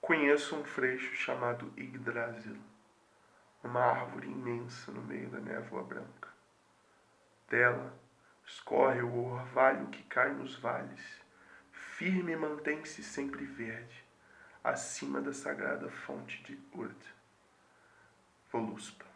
Conheço um freixo chamado Yggdrasil, uma árvore imensa no meio da névoa branca. Dela escorre o orvalho que cai nos vales, firme mantém-se sempre verde, acima da sagrada fonte de Urd, Voluspa.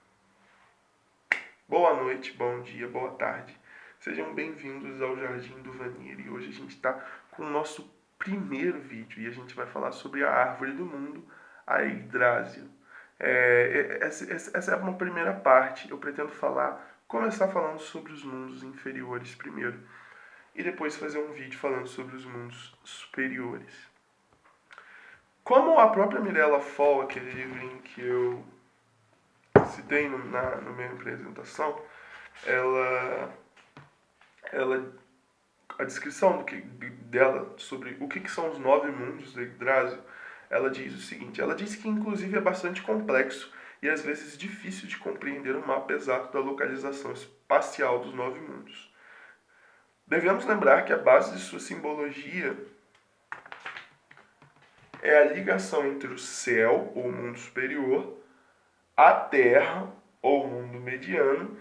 Boa noite, bom dia, boa tarde. Sejam bem-vindos ao Jardim do Vanir. E hoje a gente está com o nosso primeiro vídeo e a gente vai falar sobre a árvore do mundo, a Yggdrasil. Essa é uma primeira parte. Eu pretendo começar falando sobre os mundos inferiores primeiro e depois fazer um vídeo falando sobre os mundos superiores. Como a própria Mirella Fall, aquele livrinho que eu citei na minha apresentação, a descrição dela sobre o que são os 9 mundos de Yggdrasil, ela diz o seguinte: ela diz que inclusive é bastante complexo e às vezes difícil de compreender o mapa exato da localização espacial dos 9 mundos. Devemos lembrar que a base de sua simbologia é a ligação entre o céu, ou mundo superior, a terra, ou mundo mediano,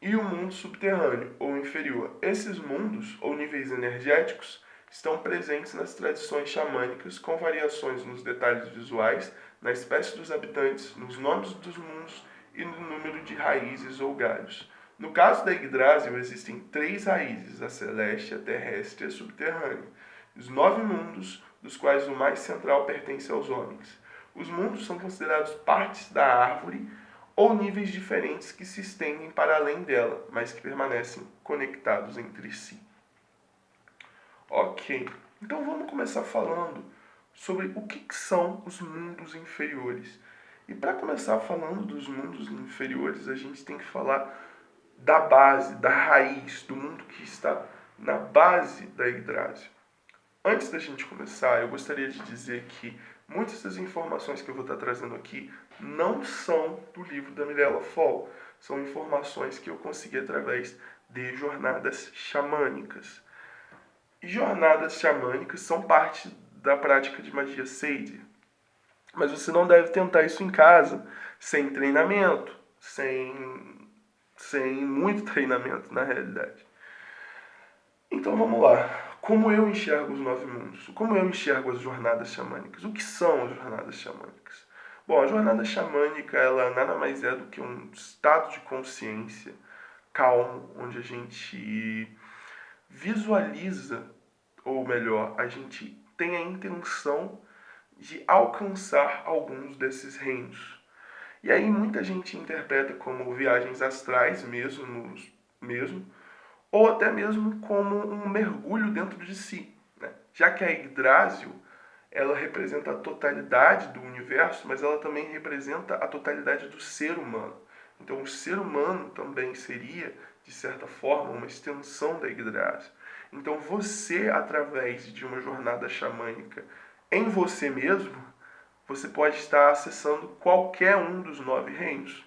e o mundo subterrâneo, ou inferior. Esses mundos, ou níveis energéticos, estão presentes nas tradições xamânicas, com variações nos detalhes visuais, na espécie dos habitantes, nos nomes dos mundos e no número de raízes ou galhos. No caso da Yggdrasil, existem 3 raízes, a celeste, a terrestre e a subterrânea. Os 9 mundos, dos quais o mais central pertence aos homens. Os mundos são considerados partes da árvore ou níveis diferentes que se estendem para além dela, mas que permanecem conectados entre si. Ok, então vamos começar falando sobre o que são os mundos inferiores. E para começar falando dos mundos inferiores, a gente tem que falar da base, da raiz, do mundo que está na base da Yggdrasil. Antes da gente começar, eu gostaria de dizer que muitas das informações que eu vou estar trazendo aqui não são do livro da Mirella Fall. São informações que eu consegui através de jornadas xamânicas. E jornadas xamânicas são parte da prática de magia Sade. Mas você não deve tentar isso em casa, sem treinamento, sem muito treinamento, na realidade. Então vamos lá. Como eu enxergo os 9 mundos? Como eu enxergo as jornadas xamânicas? O que são as jornadas xamânicas? Bom, a jornada xamânica, ela nada mais é do que um estado de consciência calmo, onde a gente visualiza, ou melhor, a gente tem a intenção de alcançar alguns desses reinos. E aí muita gente interpreta como viagens astrais mesmo, ou até mesmo como um mergulho dentro de si, né? Já que a Yggdrasil, ela representa a totalidade do universo, mas ela também representa a totalidade do ser humano. Então o ser humano também seria, de certa forma, uma extensão da Yggdrasil. Então você, através de uma jornada xamânica em você mesmo, você pode estar acessando qualquer um dos 9 reinos.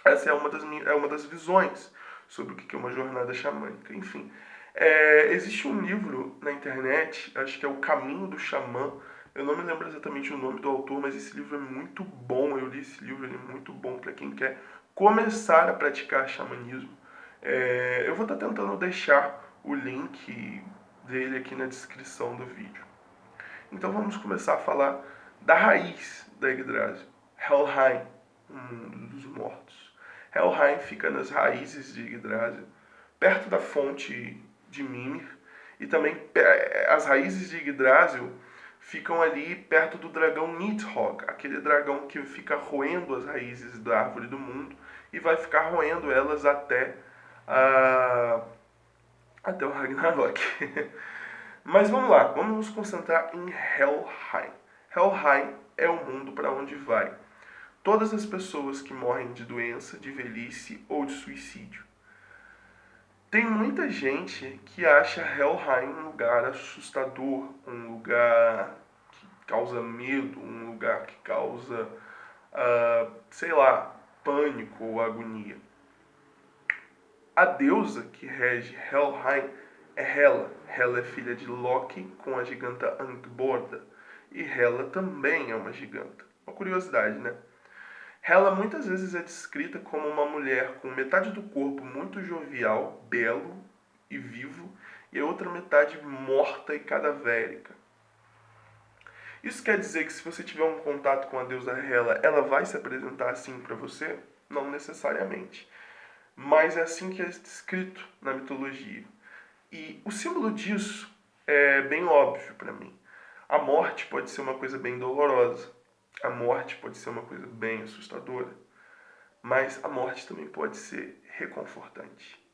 Essa é uma das visões sobre o que é uma jornada xamânica. Enfim, existe um livro na internet, acho que é O Caminho do Xamã. Eu não me lembro exatamente o nome do autor, mas esse livro é muito bom. Eu li esse livro, ele é muito bom para quem quer começar a praticar xamanismo. Eu vou estar tentando deixar o link dele aqui na descrição do vídeo. Então vamos começar a falar da raiz da Yggdrasil, Helheim, o mundo dos mortos. Helheim fica nas raízes de Yggdrasil, perto da fonte de Mimir, e também as raízes de Yggdrasil ficam ali perto do dragão Nidhogg, aquele dragão que fica roendo as raízes da árvore do mundo e vai ficar roendo elas até o Ragnarok. Mas vamos lá, vamos nos concentrar em Helheim. Helheim é o mundo para onde vai todas as pessoas que morrem de doença, de velhice ou de suicídio. Tem muita gente que acha Helheim um lugar assustador, um lugar que causa medo, um lugar que causa, pânico ou agonia. A deusa que rege Helheim é Hela. Hela é filha de Loki com a giganta Angrboda. e Hela também é uma giganta. Uma curiosidade, né? Hela muitas vezes é descrita como uma mulher com metade do corpo muito jovial, belo e vivo, e a outra metade morta e cadavérica. Isso quer dizer que se você tiver um contato com a deusa Hela, ela vai se apresentar assim para você? Não necessariamente. Mas é assim que é descrito na mitologia. E o símbolo disso é bem óbvio para mim. A morte pode ser uma coisa bem dolorosa. A morte pode ser uma coisa bem assustadora. Mas a morte também pode ser reconfortante.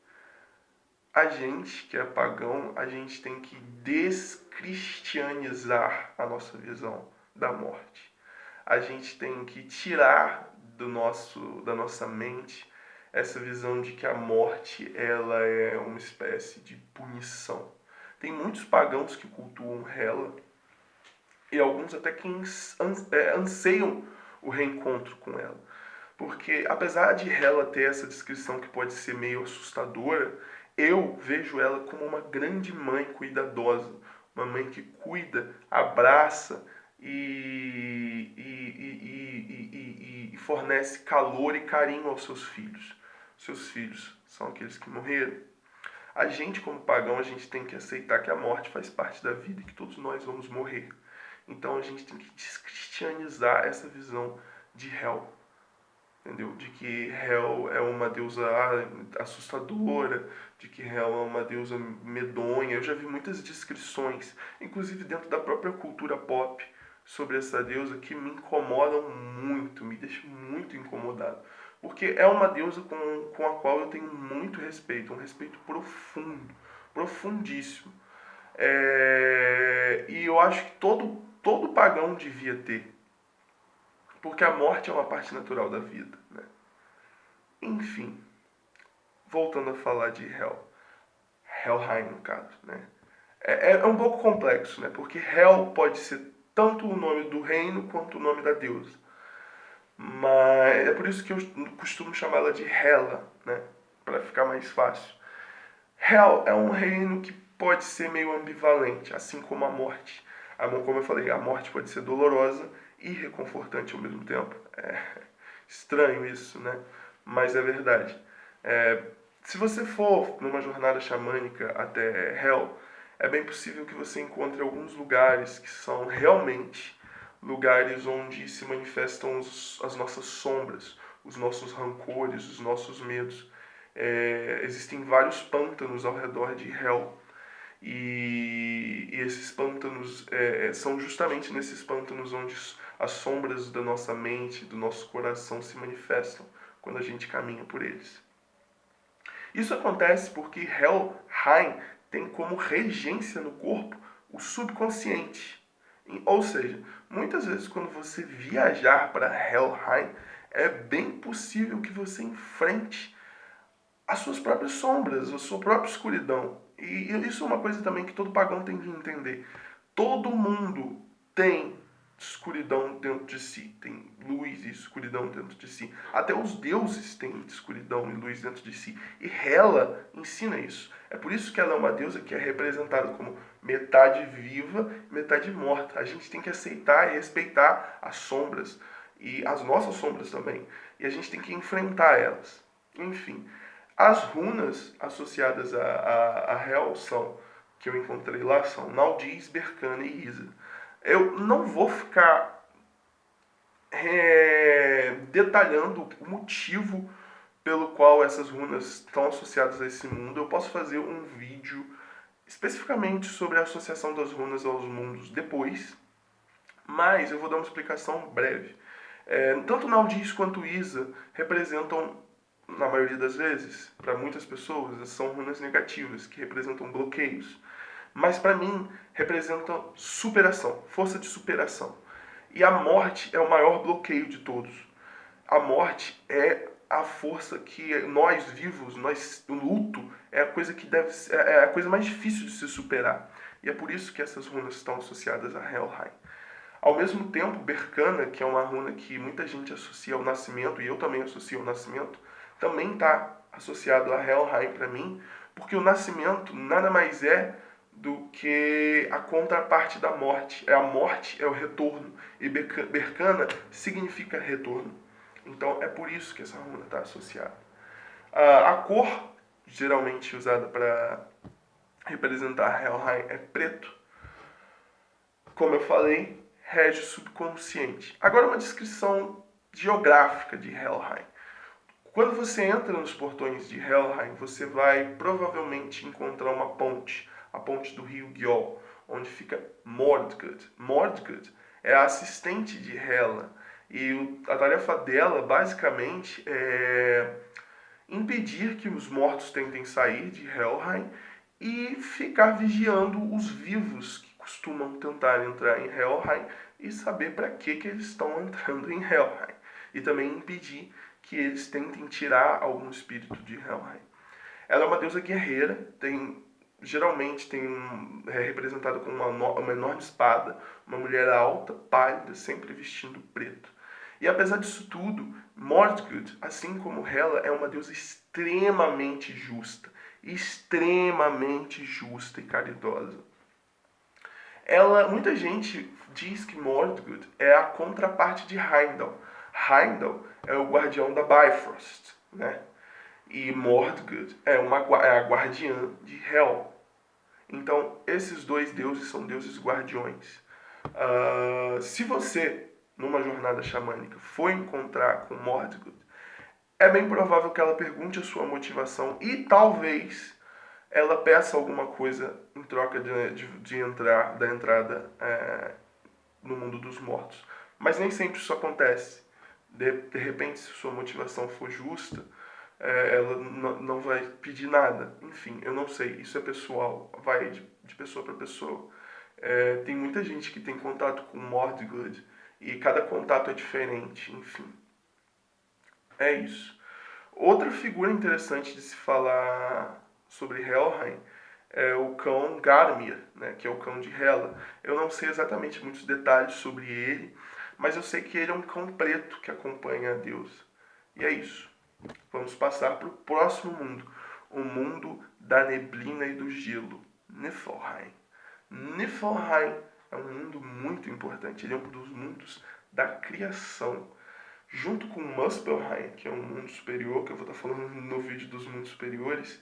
A gente que é pagão, a gente tem que descristianizar a nossa visão da morte. A gente tem que tirar da nossa mente essa visão de que a morte ela é uma espécie de punição. Tem muitos pagãos que cultuam Hela e alguns até que anseiam o reencontro com ela. Porque apesar de Hela ter essa descrição que pode ser meio assustadora, eu vejo ela como uma grande mãe cuidadosa, uma mãe que cuida, abraça e fornece calor e carinho aos seus filhos. Seus filhos são aqueles que morreram. A gente, como pagão, a gente tem que aceitar que a morte faz parte da vida e que todos nós vamos morrer. Então a gente tem que descristianizar essa visão de Hel, entendeu? De que Hel é uma deusa assustadora, de que Hel é uma deusa medonha. Eu já vi muitas descrições, inclusive dentro da própria cultura pop, sobre essa deusa que me incomodam muito, me deixam muito incomodado. Porque é uma deusa com a qual eu tenho muito respeito, um respeito profundo, profundíssimo. E eu acho que todo pagão devia ter. Porque a morte é uma parte natural da vida, né? Enfim, voltando a falar de Hel. Helheim, no caso, né? É um pouco complexo, né? Porque Hel pode ser tanto o nome do reino quanto o nome da deusa. Mas é por isso que eu costumo chamá-la de Hela, né? Para ficar mais fácil. Hel é um reino que pode ser meio ambivalente, assim como a morte. Como eu falei, a morte pode ser dolorosa e reconfortante ao mesmo tempo. É estranho isso, né? Mas é verdade. Se você for numa jornada xamânica até Hel, é bem possível que você encontre alguns lugares que são realmente lugares onde se manifestam as nossas sombras, os nossos rancores, os nossos medos. Existem vários pântanos ao redor de Hel. E esses pântanos são justamente nesses pântanos onde as sombras da nossa mente, do nosso coração se manifestam quando a gente caminha por eles. Isso acontece porque Helheim tem como regência no corpo o subconsciente. Ou seja, muitas vezes quando você viajar para Helheim, é bem possível que você enfrente as suas próprias sombras, a sua própria escuridão. E isso é uma coisa também que todo pagão tem que entender. Todo mundo tem escuridão dentro de si, tem luz e escuridão dentro de si. Até os deuses têm escuridão e luz dentro de si. E Hela ensina isso. É por isso que ela é uma deusa que é representada como metade viva e metade morta. A gente tem que aceitar e respeitar as sombras e as nossas sombras também. E a gente tem que enfrentar elas. Enfim, as runas associadas a Hel são, que eu encontrei lá, são Naldiz, Berkana e Isa. Eu não vou ficar detalhando o motivo pelo qual essas runas estão associadas a esse mundo. Eu posso fazer um vídeo especificamente sobre a associação das runas aos mundos depois, mas eu vou dar uma explicação breve. Tanto Naldiz quanto Isa representam, na maioria das vezes, para muitas pessoas, são runas negativas, que representam bloqueios. Mas para mim, representam superação, força de superação. E a morte é o maior bloqueio de todos. A morte é a força que nós vivos, o luto é a coisa que é a coisa mais difícil de se superar. E é por isso que essas runas estão associadas a Helheim. Ao mesmo tempo, Berkana, que é uma runa que muita gente associa ao nascimento, e eu também associo ao nascimento, também está associado a Helheim para mim, porque o nascimento nada mais é do que a contraparte da morte. A morte é o retorno, e Berkana significa retorno. Então é por isso que essa runa está associada. A cor geralmente usada para representar Helheim é preto. Como eu falei, rege o subconsciente. Agora uma descrição geográfica de Helheim. Quando você entra nos portões de Helheim, você vai provavelmente encontrar uma ponte, a ponte do rio Gjol, onde fica Mordgud. Mordgud é a assistente de Hela, e a tarefa dela, basicamente, é impedir que os mortos tentem sair de Helheim e ficar vigiando os vivos que costumam tentar entrar em Helheim e saber para que eles estão entrando em Helheim. E também impedir que eles tentem tirar algum espírito de Helheim. Ela é uma deusa guerreira, geralmente é representada com uma enorme espada, uma mulher alta, pálida, sempre vestindo preto. E apesar disso tudo, Mordgud, assim como Hela, é uma deusa extremamente justa e caridosa. Muita gente diz que Mordgud é a contraparte de Heimdall. Heimdall é o guardião da Bifrost, né? E Mordgud é a guardiã de Hel. Então, esses dois deuses são deuses guardiões. Se você, numa jornada xamânica, for encontrar com Mordgud, é bem provável que ela pergunte a sua motivação e talvez ela peça alguma coisa em troca da entrada no mundo dos mortos. Mas nem sempre isso acontece. De repente, se sua motivação for justa, ela não vai pedir nada. Enfim, eu não sei. Isso é pessoal. Vai de pessoa para pessoa. Tem muita gente que tem contato com Mordgud e cada contato é diferente. Enfim, é isso. Outra figura interessante de se falar sobre Helheim é o cão Garmir, né, que é o cão de Hela. Eu não sei exatamente muitos detalhes sobre ele, mas eu sei que ele é um cão preto que acompanha a deusa. E é isso. Vamos passar para o próximo mundo, o mundo da neblina e do gelo, Niflheim. Niflheim é um mundo muito importante, ele é um dos mundos da criação. Junto com Muspelheim, que é um mundo superior, que eu vou estar falando no vídeo dos mundos superiores,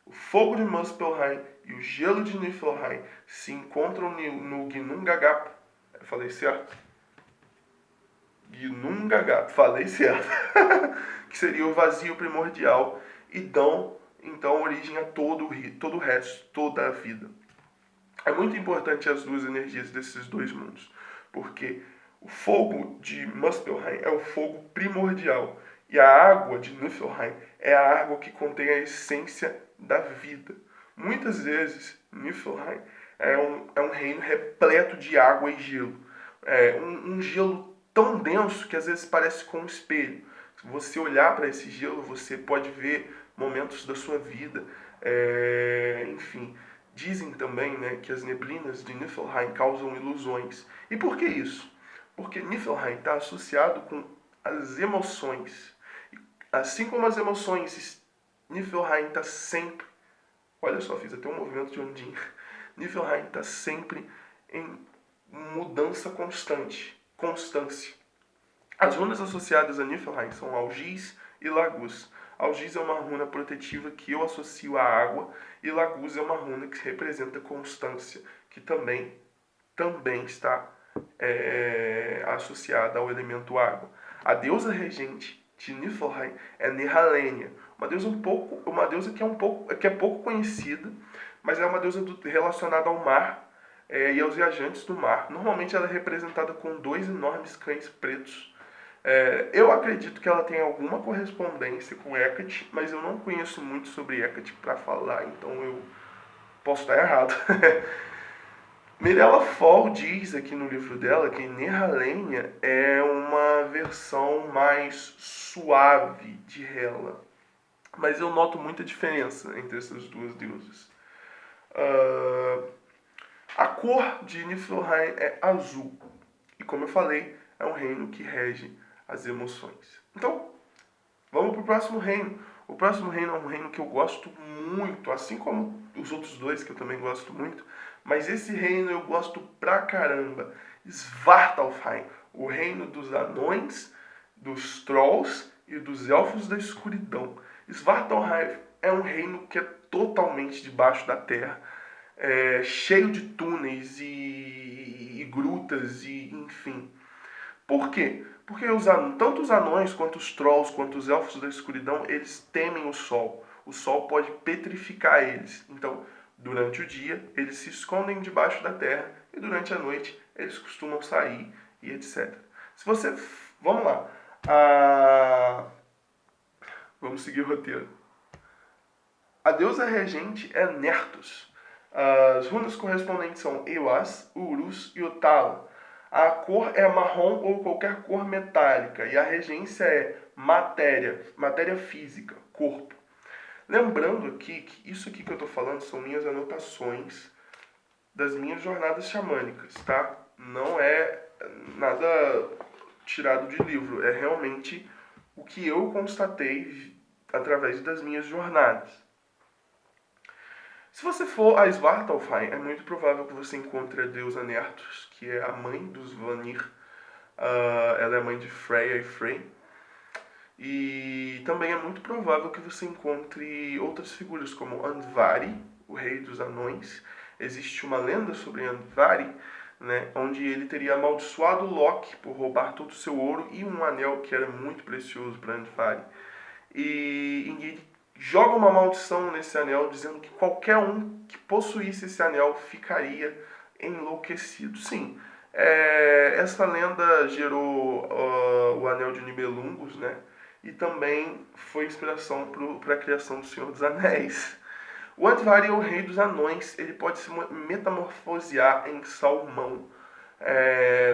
o fogo de Muspelheim e o gelo de Niflheim se encontram no Ginnungagap. Eu falei certo? Ginnungagap, falei certo. Que seria o vazio primordial e dão, então, origem a todo o resto, toda a vida. É muito importante as duas energias desses dois mundos, porque o fogo de Muspelheim é o fogo primordial e a água de Niflheim é a água que contém a essência da vida. Muitas vezes, Niflheim é um reino repleto de água e gelo. Um gelo tão denso que às vezes parece com um espelho. Se você olhar para esse gelo, você pode ver momentos da sua vida. Enfim, dizem também, né, que as neblinas de Niflheim causam ilusões. E por que isso? Porque Niflheim está associado com as emoções. Assim como as emoções, Niflheim está sempre... Olha só, fiz até um movimento de ondinha. Niflheim está sempre em mudança constante, constância. As runas associadas a Niflheim são Algiz e Lagus. Algiz é uma runa protetiva que eu associo à água, e Lagus é uma runa que representa constância, que também está associada ao elemento água. A deusa regente de Niflheim é Nehalenia, uma deusa que é pouco conhecida, mas é uma deusa relacionada ao mar e aos viajantes do mar. Normalmente ela é representada com 2 enormes cães pretos. Eu acredito que ela tem alguma correspondência com Hecate, mas eu não conheço muito sobre Hecate para falar, então eu posso estar errado. Mirella Fall diz aqui no livro dela que Nehalenia é uma versão mais suave de Hela, mas eu noto muita diferença entre essas duas deusas. A cor de Niflheim é azul, e como eu falei, é um reino que rege as emoções. Então, vamos para o próximo reino, O próximo reino é um reino que eu gosto muito, assim como os outros dois que eu também gosto muito, mas esse reino eu gosto pra caramba. Svartalfheim, o reino dos anões, dos trolls e dos elfos da escuridão. Svartalfheim é um reino que é totalmente debaixo da terra, cheio de túneis e grutas e enfim. Por quê? Porque tanto os anões, quanto os trolls, quanto os elfos da escuridão, eles temem o sol. O sol pode petrificar eles. Então, durante o dia, eles se escondem debaixo da terra e durante a noite, eles costumam sair e etc. Se você... Vamos lá. Vamos seguir o roteiro. A deusa regente é Nertus. As runas correspondentes são Ewas, Urus e Otala. A cor é marrom ou qualquer cor metálica e a regência é matéria física, corpo. Lembrando aqui que isso aqui que eu estou falando são minhas anotações das minhas jornadas xamânicas, tá? Não é nada tirado de livro, é realmente o que eu constatei através das minhas jornadas. Se você for a Svartalfheim, é muito provável que você encontre a deusa Nertus, que é a mãe dos Vanir. Ela é a mãe de Freya e Frey. E também é muito provável que você encontre outras figuras, como Andvari, o rei dos anões. Existe uma lenda sobre Andvari, né, onde ele teria amaldiçoado Loki por roubar todo o seu ouro e um anel que era muito precioso para Andvari. E ele joga uma maldição nesse anel, dizendo que qualquer um que possuísse esse anel ficaria enlouquecido. Sim, essa lenda gerou o Anel de Nibelungos, né? E também foi inspiração para a criação do Senhor dos Anéis. O Andvari é o rei dos anões, ele pode se metamorfosear em salmão.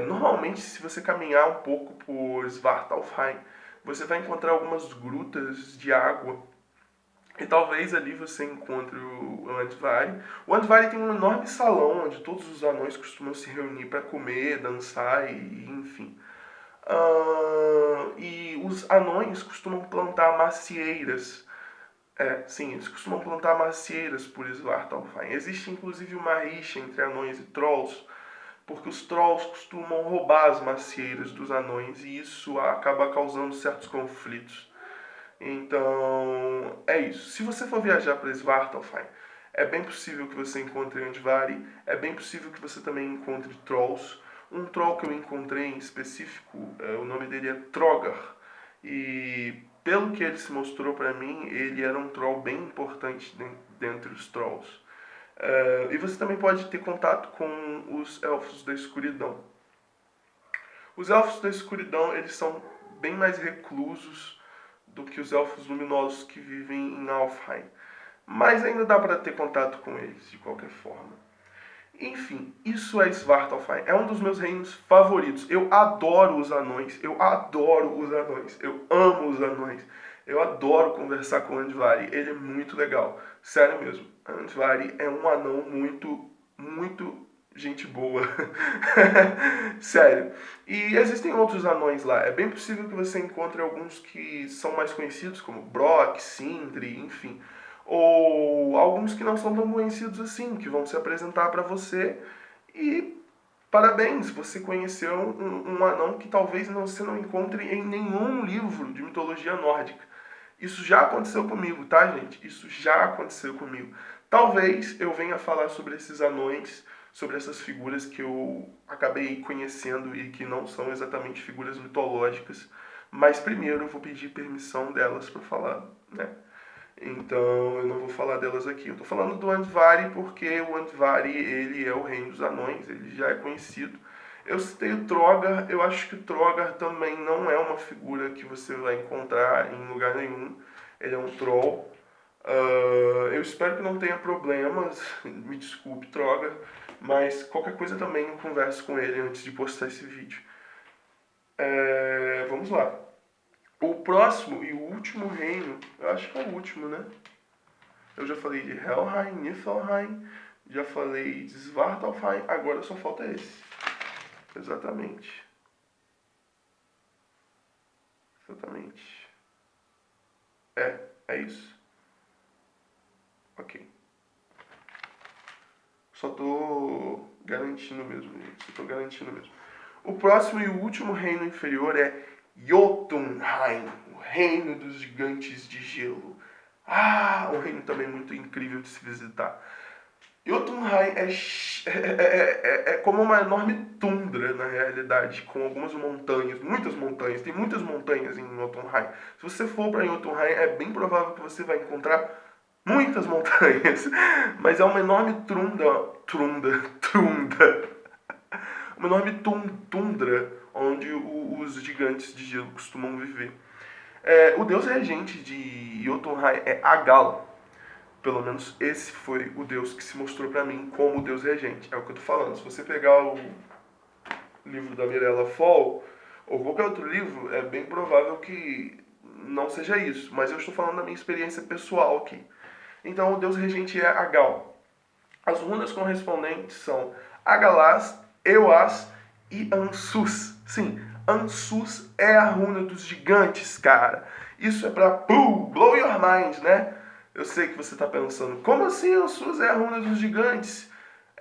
Normalmente, se você caminhar um pouco por Svartalfheim, você vai encontrar algumas grutas de água e talvez ali você encontre o Andvari. O Andvari tem um enorme salão onde todos os anões costumam se reunir para comer, dançar e enfim. E os anões costumam plantar macieiras. Sim, eles costumam plantar macieiras por Svartalfheim. Existe inclusive uma rixa entre anões e trolls, porque os trolls costumam roubar as macieiras dos anões e isso acaba causando certos conflitos. Então, é isso. Se você for viajar para Svartalfheim, é bem possível que você encontre Andvari, é bem possível que você também encontre trolls. Um troll que eu encontrei em específico, o nome dele é Trogar. E pelo que ele se mostrou para mim, ele era um troll bem importante dentre os trolls. E você também pode ter contato com os elfos da escuridão. Os elfos da escuridão, eles são bem mais reclusos do que os elfos luminosos que vivem em Alfheim. Mas ainda dá para ter contato com eles, de qualquer forma. Enfim, isso é Svartalfheim. É um dos meus reinos favoritos. Eu adoro os anões. Eu adoro os anões. Eu amo os anões. Eu adoro conversar com o Andvari. Ele é muito legal. Sério mesmo. Andvari é um anão muito gente boa. Sério. E existem outros anões lá. É bem possível que você encontre alguns que são mais conhecidos, como Brock, Sindri, enfim. Ou alguns que não são tão conhecidos assim, que vão se apresentar para você. E parabéns, você conheceu um anão que talvez você não encontre em nenhum livro de mitologia nórdica. Isso já aconteceu comigo, tá, gente? Isso já aconteceu comigo. Talvez eu venha falar sobre esses anões, sobre essas figuras que eu acabei conhecendo e que não são exatamente figuras mitológicas, mas primeiro eu vou pedir permissão delas para falar, né? Então eu não vou falar delas aqui. Eu tô falando do Andvari porque o Andvari, ele é o reino dos anões, ele já é conhecido. Eu citei o Trogar, eu acho que o Trogar também não é uma figura que você vai encontrar em lugar nenhum. Ele é um troll. Eu espero que não tenha problemas, me desculpe, Trogar, mas qualquer coisa também eu converso com ele antes de postar esse vídeo. Vamos lá. O próximo e o último reino, eu acho que é o último, né? Eu já falei de Helheim, Niflheim, já falei de Svartalfheim, agora só falta esse. Exatamente. Exatamente. É isso. Ok. Só tô garantindo mesmo, gente. Só tô garantindo mesmo. O próximo e o último reino inferior é Jotunheim, o reino dos gigantes de gelo. Ah, um reino também muito incrível de se visitar. Jotunheim é como uma enorme tundra, na realidade, com algumas montanhas, muitas montanhas. Tem muitas montanhas em Jotunheim. Se você for para Jotunheim, é bem provável que você vai encontrar muitas montanhas. Mas é uma enorme uma enorme tundra onde os gigantes de gelo costumam viver. O deus regente de Jotunheim é Agal. Pelo menos esse foi o Deus que se mostrou para mim como o Deus regente. É o que eu tô falando. Se você pegar o livro da Mirella Fall, ou qualquer outro livro, é bem provável que não seja isso. Mas eu estou falando da minha experiência pessoal aqui. Então o Deus regente é Agal. As runas correspondentes são Agalás, Euás e Ansus. Sim, Ansus é a runa dos gigantes, cara. Isso é pra blow your mind, né? Eu sei que você está pensando, como assim Ansus é a runa dos gigantes?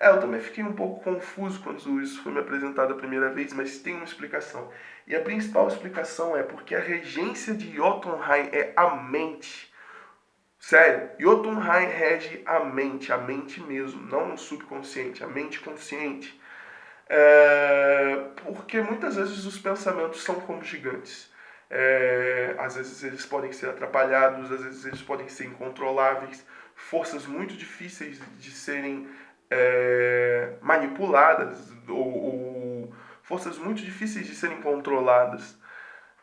Eu também fiquei um pouco confuso quando isso foi me apresentado a primeira vez, mas tem uma explicação. E a principal explicação é porque a regência de Jotunheim é a mente. Sério, Jotunheim rege a mente mesmo, não o subconsciente, a mente consciente. Porque muitas vezes os pensamentos são como gigantes. Às vezes eles podem ser atrapalhados, às vezes eles podem ser incontroláveis, forças muito difíceis de serem manipuladas ou forças muito difíceis de serem controladas.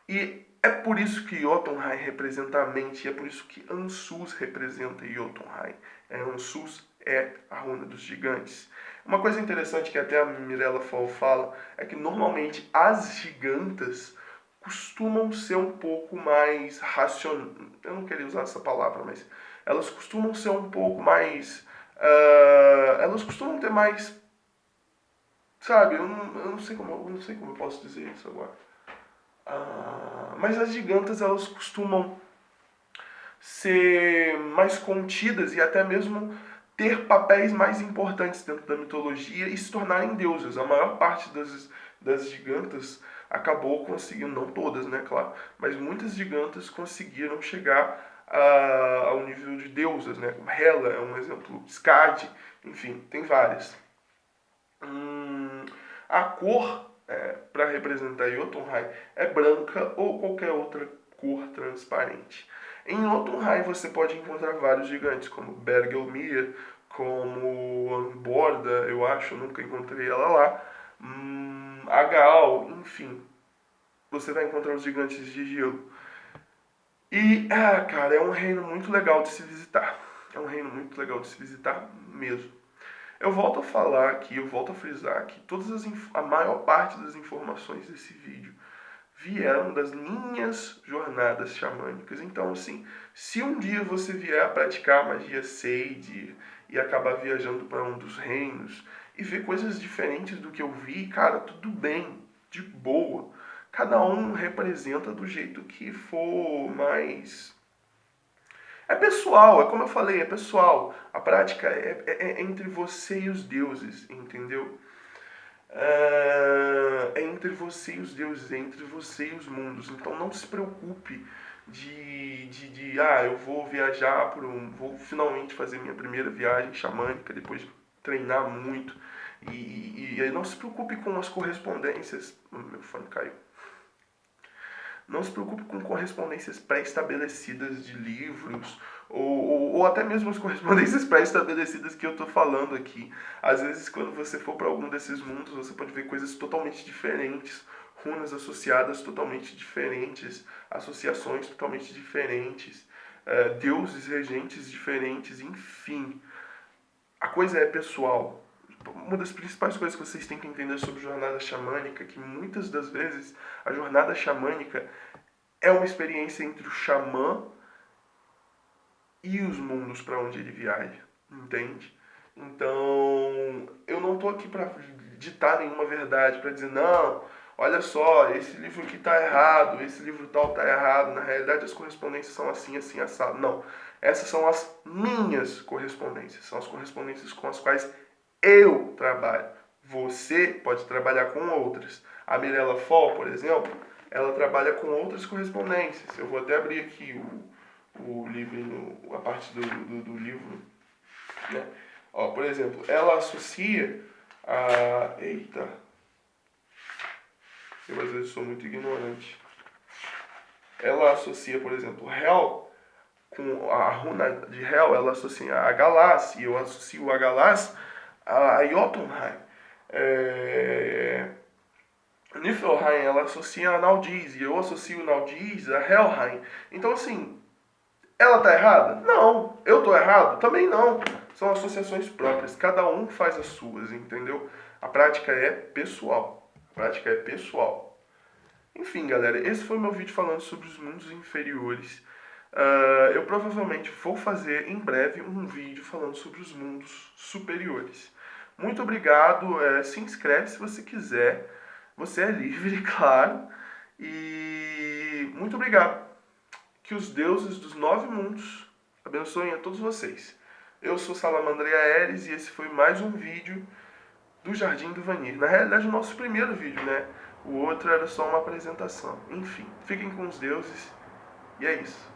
E é por isso que Jotunheim representa a mente, e é por isso que Ansus representa Jotunheim. Ansus é a runa dos gigantes. Uma coisa interessante que até a Mirella Fall fala é que normalmente as gigantas costumam ser um pouco mais racionais. Eu não queria usar essa palavra, mas elas costumam ser um pouco mais. Elas costumam ter mais. Sabe, eu não sei como eu posso dizer isso agora. Mas as gigantas elas costumam ser mais contidas e até mesmo ter papéis mais importantes dentro da mitologia e se tornarem deusas. A maior parte das gigantas acabou conseguindo, não todas, né, claro, mas muitas gigantas conseguiram chegar ao nível de deusas, né? Hela é um exemplo, Skadi, enfim, tem várias. A cor para representar Jotunheim é branca ou qualquer outra cor transparente. Em Jotunheim você pode encontrar vários gigantes, como Bergelmir, como Anborda, eu acho, nunca encontrei ela lá, Agal, enfim. Você vai encontrar os gigantes de gelo. E, cara, é um reino muito legal de se visitar. É um reino muito legal de se visitar mesmo. Eu volto a falar aqui, eu volto a frisar que a maior parte das informações desse vídeo vieram das minhas jornadas xamânicas. Então, assim, se um dia você vier a praticar magia Sage e acabar viajando para um dos reinos e ver coisas diferentes do que eu vi, cara, tudo bem, de boa. Cada um representa do jeito que for mais pessoal, é como eu falei, é pessoal. A prática é entre você e os deuses, entendeu? É entre você e os deuses, é entre você e os mundos. Então não se preocupe eu vou viajar vou finalmente fazer minha primeira viagem xamânica, depois treinar muito. E não se preocupe com as correspondências. Meu fone caiu. Não se preocupe com correspondências pré-estabelecidas de livros, ou até mesmo as correspondências pré-estabelecidas que eu estou falando aqui. Às vezes, quando você for para algum desses mundos, você pode ver coisas totalmente diferentes, runas associadas totalmente diferentes, associações totalmente diferentes, deuses regentes diferentes, enfim. A coisa é pessoal. Uma das principais coisas que vocês têm que entender sobre jornada xamânica é que muitas das vezes a jornada xamânica é uma experiência entre o xamã e os mundos para onde ele viaja, entende? Então, eu não tô aqui para ditar nenhuma verdade, para dizer, não, olha só, esse livro aqui está errado, esse livro tal está errado, na realidade as correspondências são assim, assim, assado. Não, essas são as minhas correspondências, são as correspondências com as quais eu trabalho. Você pode trabalhar com outras. A Mirella Fall, por exemplo, ela trabalha com outras correspondências. Eu vou até abrir aqui o livro, a parte do livro, né? Ó, por exemplo, ela associa a... Eita, eu às vezes sou muito ignorante. Ela associa, por exemplo, Hel com a runa de Hel, ela associa a Galas, e eu associo a Galas a Jotunheim. Niflheim, ela associa a Naldiz, e eu associo Naldiz a Helheim. Então, assim, ela tá errada? Não. Eu tô errado? Também não. São associações próprias. Cada um faz as suas, entendeu? A prática é pessoal. A prática é pessoal. Enfim, galera, esse foi o meu vídeo falando sobre os mundos inferiores. Eu provavelmente vou fazer em breve um vídeo falando sobre os mundos superiores. Muito obrigado. Se inscreve se você quiser. Você é livre, claro. E muito obrigado. Que os deuses dos 9 mundos abençoem a todos vocês. Eu sou Salamandreia Aeres e esse foi mais um vídeo do Jardim do Vanir. Na realidade, o nosso primeiro vídeo, né? O outro era só uma apresentação. Enfim, fiquem com os deuses e é isso.